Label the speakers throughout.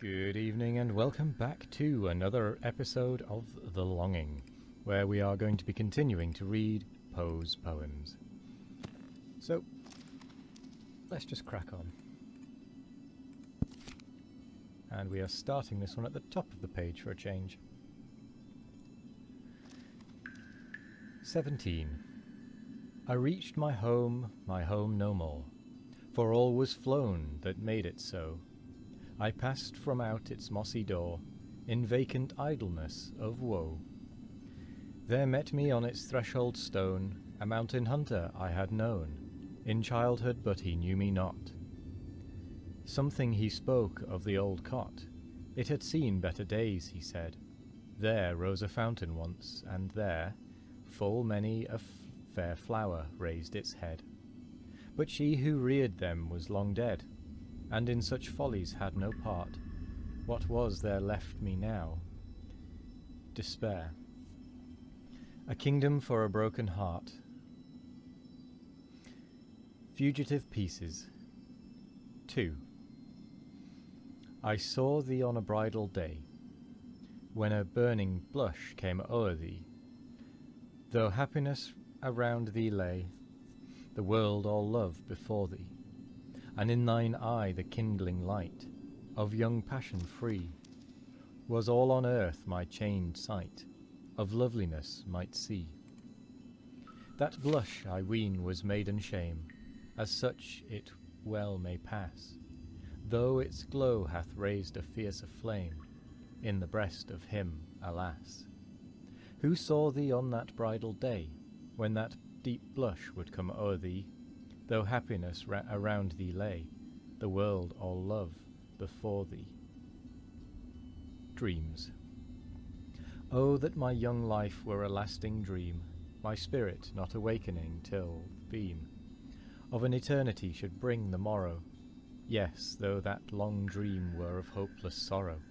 Speaker 1: Good evening and welcome back to another episode of The Longing, where we are going to be continuing to read Poe's poems. So, let's just crack on. And we are starting this one at the top of the page for a change. 17. I reached my home no more, for all was flown that made it so. I passed from out its mossy door, in vacant idleness of woe. There met me on its threshold stone a mountain hunter I had known, in childhood but he knew me not. Something he spoke of the old cot. It had seen better days, he said. There rose a fountain once, and there, full many a fair flower raised its head. But she who reared them was long dead, and in such follies had no part. What was there left me now? Despair. A kingdom for a broken heart. Fugitive Pieces. 2. I saw thee on a bridal day, when a burning blush came o'er thee. Though happiness around thee lay, the world all love before thee, and in thine eye the kindling light of young passion free was all on earth my chained sight of loveliness might see. That blush, I ween, was maiden shame, as such it well may pass, though its glow hath raised a fiercer flame in the breast of him, alas, who saw thee on that bridal day, when that deep blush would come o'er thee. Though happiness around thee lay, the world all love before thee. Dreams. Oh, that my young life were a lasting dream, my spirit not awakening till the beam of an eternity should bring the morrow. Yes, though that long dream were of hopeless sorrow,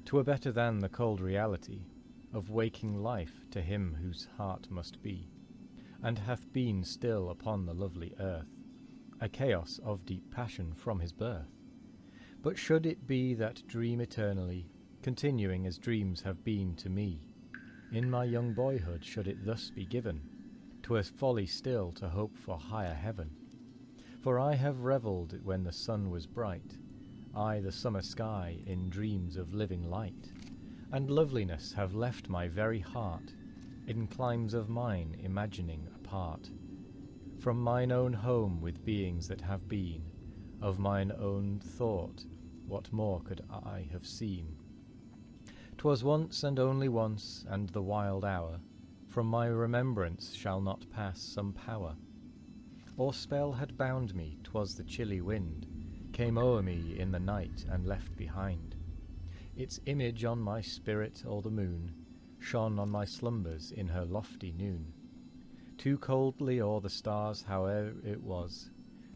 Speaker 1: 'twere better than the cold reality of waking life to him whose heart must be, and hath been still upon the lovely earth, a chaos of deep passion from his birth. But should it be that dream eternally, continuing as dreams have been to me, in my young boyhood should it thus be given, 'twere folly still to hope for higher heaven. For I have revelled when the sun was bright, I the summer sky in dreams of living light, and loveliness have left my very heart, in climes of mine imagining apart from mine own home with beings that have been, of mine own thought what more could I have seen? 'Twas once and only once, and the wild hour from my remembrance shall not pass some power, or spell had bound me. 'Twas the chilly wind came o'er me in the night and left behind its image on my spirit, or the moon shone on my slumbers in her lofty noon. Too coldly o'er the stars, howe'er it was,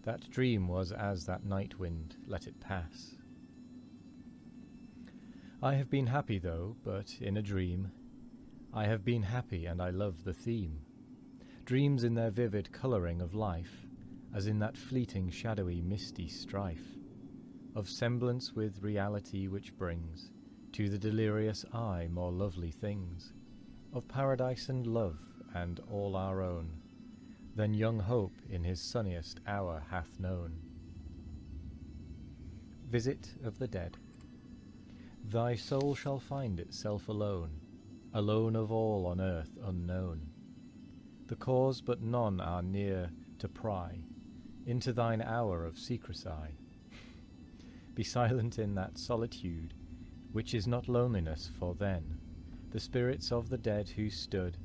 Speaker 1: that dream was as that night wind, let it pass. I have been happy though, but in a dream. I have been happy, and I love the theme. Dreams in their vivid colouring of life, as in that fleeting shadowy misty strife of semblance with reality which brings to the delirious eye more lovely things, of paradise and love, and all our own, than young hope in his sunniest hour hath known. Visit of the Dead. Thy soul shall find itself alone, alone of all on earth unknown. The cause but none are near to pry into thine hour of secrecy. Be silent in that solitude, which is not loneliness, for then the spirits of the dead who stood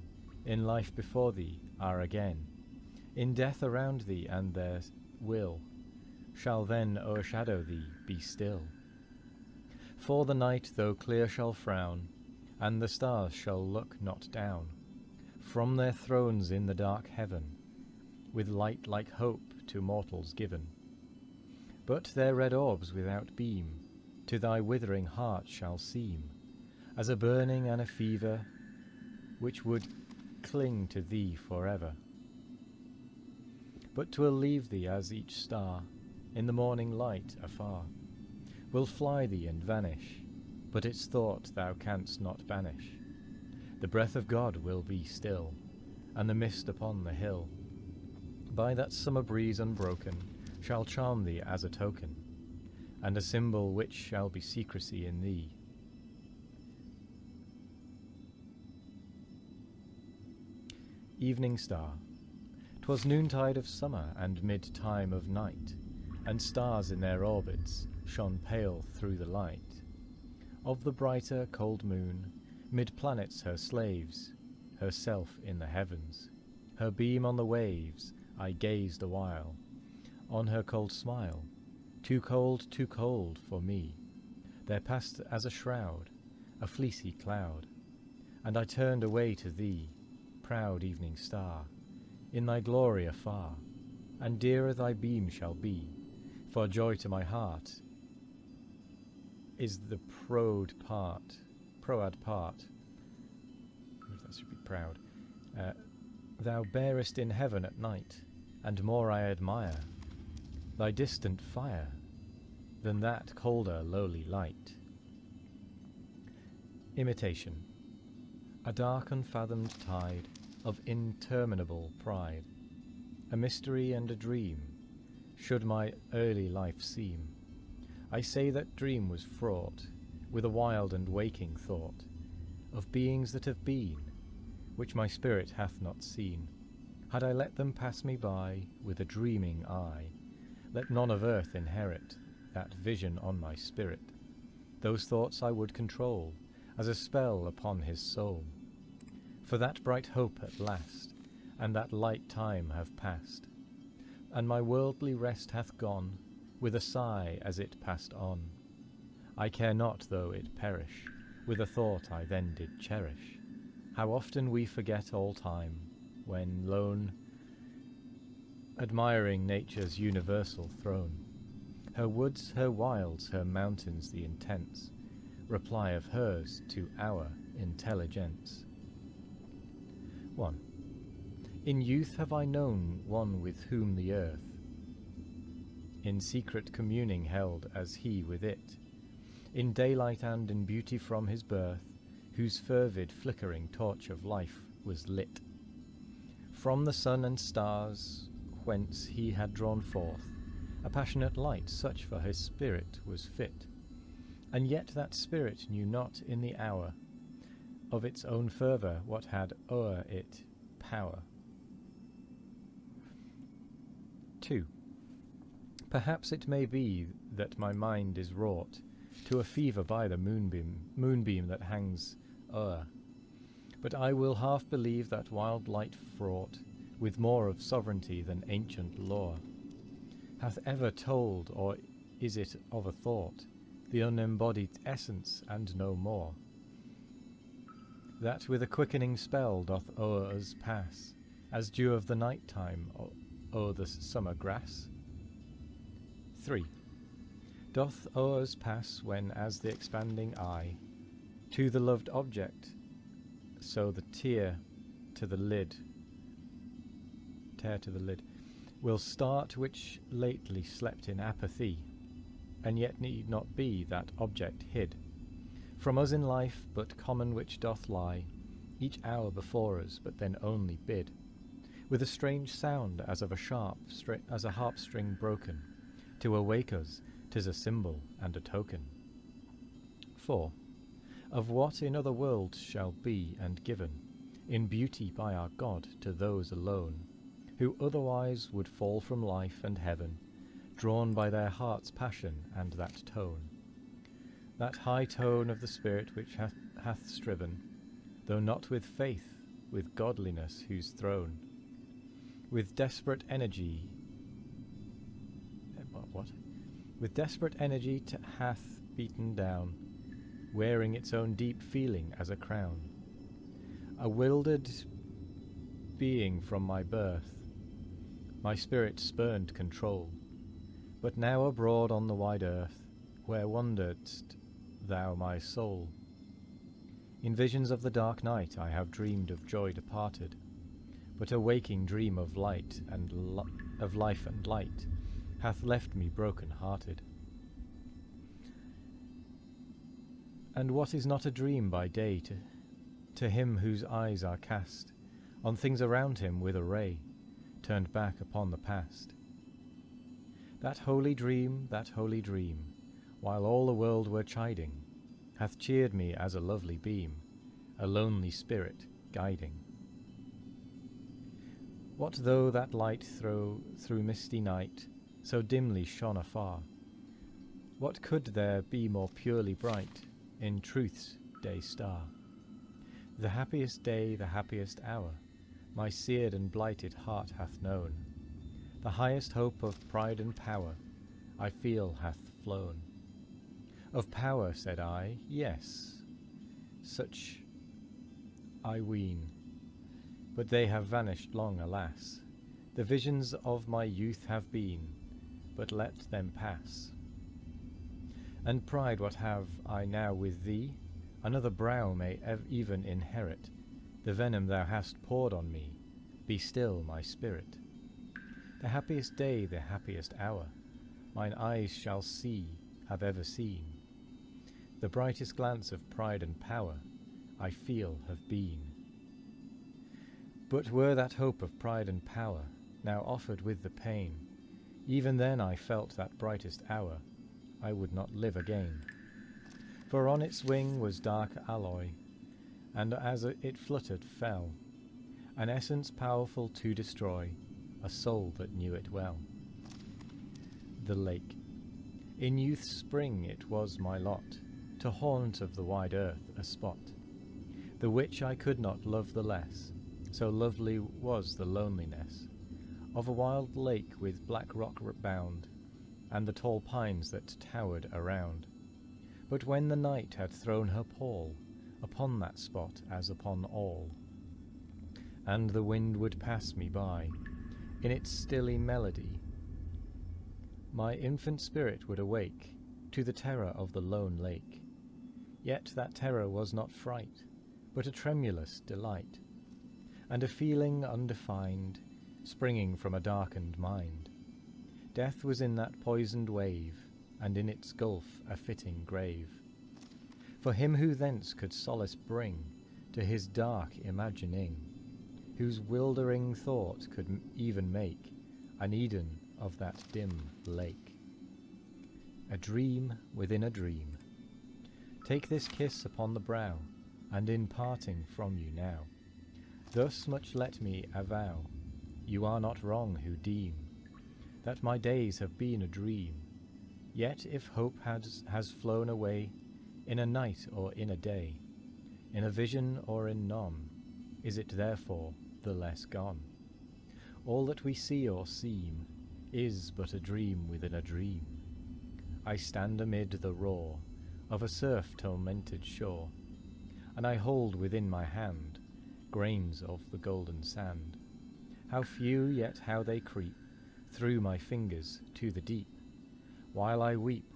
Speaker 1: in life before thee are again in death around thee, and their will shall then o'ershadow thee. Be still. For the night, though clear, shall frown, and the stars shall look not down from their thrones in the dark heaven, with light like hope to mortals given. But their red orbs without beam to thy withering heart shall seem as a burning and a fever which would cling to thee forever. But 'twill leave thee as each star in the morning light afar, will fly thee and vanish, but its thought thou canst not banish. The breath of God will be still, and the mist upon the hill, by that summer breeze unbroken, shall charm thee as a token, and a symbol which shall be secrecy in thee. Evening Star. 'Twas noontide of summer and mid-time of night, and stars in their orbits shone pale through the light of the brighter cold moon, mid planets her slaves, herself in the heavens, her beam on the waves. I gazed awhile on her cold smile, too cold for me. There passed as a shroud, a fleecy cloud, and I turned away to thee, proud evening star, in thy glory afar, and dearer thy beam shall be, for joy to my heart is the proad part, that should be proud, thou bearest in heaven at night, and more I admire thy distant fire than that colder lowly light. Imitation. A dark unfathomed tide of interminable pride, a mystery and a dream, should my early life seem. I say that dream was fraught with a wild and waking thought of beings that have been, which my spirit hath not seen. Had I let them pass me by with a dreaming eye, let none of earth inherit that vision on my spirit. Those thoughts I would control as a spell upon his soul. For that bright hope at last, and that light time have passed, and my worldly rest hath gone with a sigh as it passed on. I care not though it perish with a thought I then did cherish. How often we forget all time, when lone, admiring nature's universal throne, her woods, her wilds, her mountains, the intense reply of hers to our intelligence. 1. In youth have I known one with whom the earth, in secret communing held as he with it, in daylight and in beauty from his birth, whose fervid flickering torch of life was lit from the sun and stars, whence he had drawn forth a passionate light, such for his spirit was fit. And yet that spirit knew not in the hour of its own fervour what had o'er it power. 2. Perhaps it may be that my mind is wrought to a fever by the moonbeam that hangs o'er, but I will half believe that wild light fraught with more of sovereignty than ancient lore hath ever told, or is it of a thought, the unembodied essence and no more, that with a quickening spell doth o'er us pass, as dew of the night time o'er the summer grass? 3. Doth o'er us pass when, as the expanding eye to the loved object, so the tear to the lid, will start which lately slept in apathy, and yet need not be that object hid from us in life, but common which doth lie each hour before us, but then only bid, with a strange sound as of a as a harp string broken, to awake us. 'Tis a symbol and a token. 4. Of what in other worlds shall be and given in beauty by our God to those alone who otherwise would fall from life and heaven, drawn by their heart's passion and that high tone of the spirit which hath striven, though not with faith, with godliness whose throne, with desperate energy, hath beaten down, wearing its own deep feeling as a crown. A wildered being from my birth, my spirit spurned control, but now abroad on the wide earth, where wanderedst thou, my soul? In visions of the dark night I have dreamed of joy departed, but a waking dream of light and of life and light hath left me broken-hearted. And what is not a dream by day to him whose eyes are cast on things around him with a ray turned back upon the past? That holy dream, while all the world were chiding, hath cheered me as a lovely beam, a lonely spirit guiding. What though that light through misty night so dimly shone afar? What could there be more purely bright in truth's day star? The happiest day, the happiest hour, my seared and blighted heart hath known. The highest hope of pride and power I feel hath flown. Of power, said I, yes, such I ween, but they have vanished long, alas. The visions of my youth have been, but let them pass. And pride, what have I now with thee? Another brow may even inherit the venom thou hast poured on me. Be still, my spirit. The happiest day, the happiest hour, mine eyes shall see, have ever seen. The brightest glance of pride and power I feel have been. But were that hope of pride and power now offered with the pain, even then I felt that brightest hour I would not live again. For on its wing was dark alloy, and as it fluttered fell an essence powerful to destroy a soul that knew it well. The lake. In youth's spring it was my lot to haunt of the wide earth a spot, the which I could not love the less, so lovely was the loneliness of a wild lake with black rock bound, and the tall pines that towered around. But when the night had thrown her pall upon that spot as upon all, and the wind would pass me by in its stilly melody, my infant spirit would awake to the terror of the lone lake. Yet that terror was not fright, but a tremulous delight, and a feeling undefined, springing from a darkened mind. Death was in that poisoned wave, and in its gulf a fitting grave, for him who thence could solace bring to his dark imagining, whose wildering thought could even make an Eden of that dim lake. A dream within a dream. Take this kiss upon the brow, and in parting from you now, thus much let me avow, you are not wrong who deem that my days have been a dream. Yet if hope has flown away in a night or in a day, in a vision or in none, is it therefore the less gone? All that we see or seem is but a dream within a dream. I stand amid the roar of a surf-tormented shore, and I hold within my hand grains of the golden sand. How few, yet how they creep through my fingers to the deep. While I weep,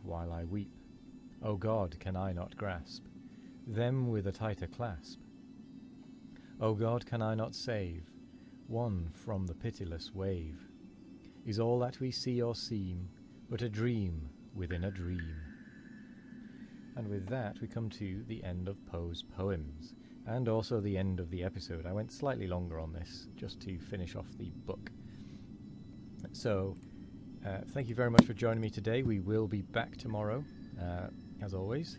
Speaker 1: O God, can I not grasp them with a tighter clasp? O God, can I not save one from the pitiless wave? Is all that we see or seem but a dream within a dream? And with that we come to the end of Poe's poems, and also the end of the episode. I went slightly longer on this just to finish off the book. So thank you very much for joining me today. We will be back tomorrow, as always.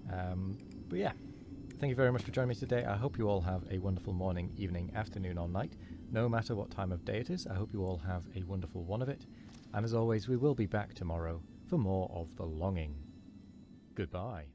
Speaker 1: But yeah, thank you very much for joining me today. I hope you all have a wonderful morning, evening, afternoon, or night. No matter what time of day it is, I hope you all have a wonderful one of it. And as always, we will be back tomorrow for more of The Longing. Goodbye.